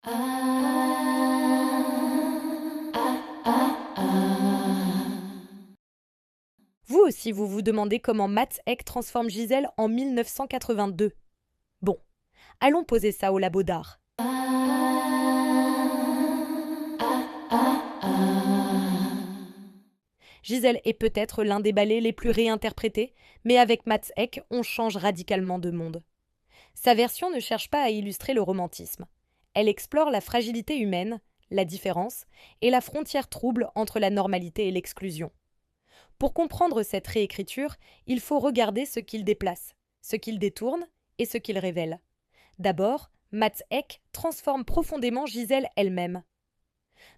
Vous aussi, vous vous demandez comment Mats Ek transforme Gisèle en 1982. Bon, allons poser ça au labo d'art. Gisèle est peut-être l'un des ballets les plus réinterprétés, mais avec Mats Ek, on change radicalement de monde. Sa version ne cherche pas à illustrer le romantisme. Elle explore la fragilité humaine, la différence et la frontière trouble entre la normalité et l'exclusion. Pour comprendre cette réécriture, il faut regarder ce qu'il déplace, ce qu'il détourne et ce qu'il révèle. D'abord, Mats Ek transforme profondément Gisèle elle-même.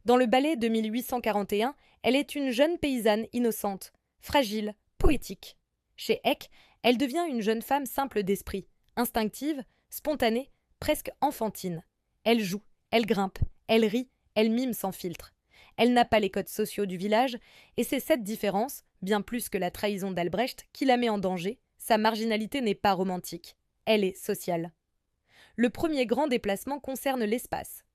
Dans le ballet de 1841, elle est une jeune paysanne innocente, fragile, poétique. Chez Ek, elle devient une jeune femme simple d'esprit, instinctive, spontanée, presque enfantine. Elle joue, elle grimpe, elle rit, elle mime sans filtre. Elle n'a pas les codes sociaux du village, et c'est cette différence, bien plus que la trahison d'Albrecht, qui la met en danger. Sa marginalité n'est pas romantique, elle est sociale. Le premier grand déplacement concerne l'espace.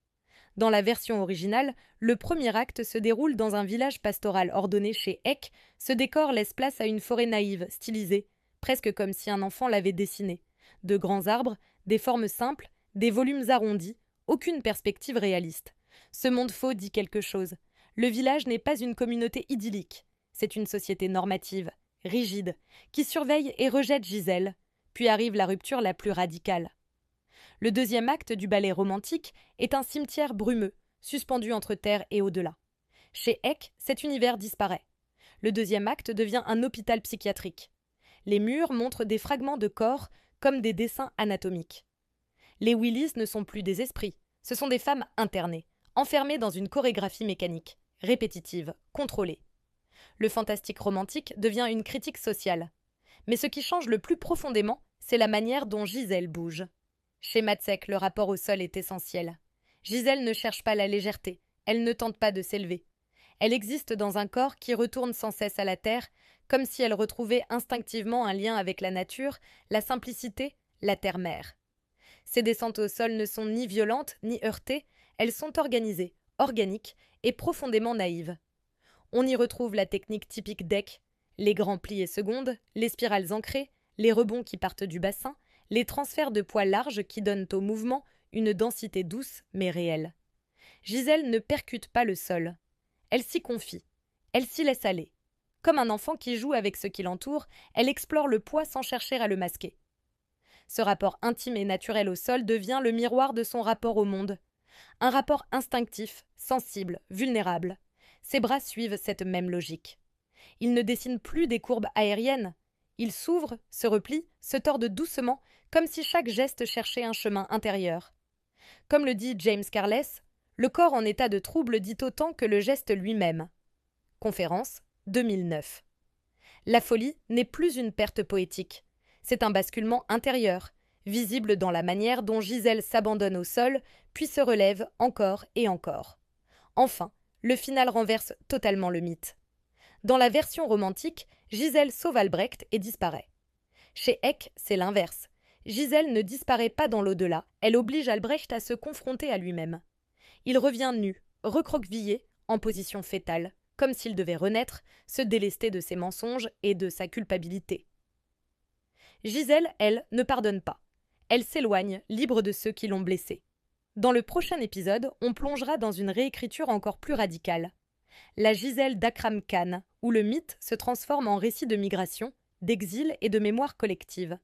Dans la version originale, le premier acte se déroule dans un village pastoral ordonné chez Ek. Ce décor laisse place à une forêt naïve, stylisée, presque comme si un enfant l'avait dessinée. De grands arbres, des formes simples, des volumes arrondis, aucune perspective réaliste. Ce monde faux dit quelque chose. Le village n'est pas une communauté idyllique. C'est une société normative, rigide, qui surveille et rejette Gisèle. Puis arrive la rupture la plus radicale. Le deuxième acte du ballet romantique est un cimetière brumeux, suspendu entre terre et au-delà. Chez Ek, cet univers disparaît. Le deuxième acte devient un hôpital psychiatrique. Les murs montrent des fragments de corps comme des dessins anatomiques. Les Willis ne sont plus des esprits, ce sont des femmes internées, enfermées dans une chorégraphie mécanique, répétitive, contrôlée. Le fantastique romantique devient une critique sociale. Mais ce qui change le plus profondément, c'est la manière dont Gisèle bouge. Chez Mats Ek, le rapport au sol est essentiel. Gisèle ne cherche pas la légèreté, elle ne tente pas de s'élever. Elle existe dans un corps qui retourne sans cesse à la terre, comme si elle retrouvait instinctivement un lien avec la nature, la simplicité, la terre-mère. Ses descentes au sol ne sont ni violentes ni heurtées, elles sont organisées, organiques et profondément naïves. On y retrouve la technique typique d'Ek, les grands plis et secondes, les spirales ancrées, les rebonds qui partent du bassin, les transferts de poids larges qui donnent au mouvement une densité douce mais réelle. Gisèle ne percute pas le sol. Elle s'y confie. Elle s'y laisse aller. Comme un enfant qui joue avec ce qui l'entoure, elle explore le poids sans chercher à le masquer. Ce rapport intime et naturel au sol devient le miroir de son rapport au monde. Un rapport instinctif, sensible, vulnérable. Ses bras suivent cette même logique. Il ne dessine plus des courbes aériennes. Il s'ouvre, se replie, se tord doucement, comme si chaque geste cherchait un chemin intérieur. Comme le dit James Carles, le corps en état de trouble dit autant que le geste lui-même. Conférence, 2009. La folie n'est plus une perte poétique. C'est un basculement intérieur, visible dans la manière dont Gisèle s'abandonne au sol, puis se relève encore et encore. Enfin, le final renverse totalement le mythe. Dans la version romantique, Gisèle sauve Albrecht et disparaît. Chez Ek, c'est l'inverse. Gisèle ne disparaît pas dans l'au-delà, elle oblige Albrecht à se confronter à lui-même. Il revient nu, recroquevillé, en position fétale, comme s'il devait renaître, se délester de ses mensonges et de sa culpabilité. Gisèle, elle, ne pardonne pas. Elle s'éloigne, libre de ceux qui l'ont blessée. Dans le prochain épisode, on plongera dans une réécriture encore plus radicale. La Gisèle d'Akram Khan, où le mythe se transforme en récit de migration, d'exil et de mémoire collective.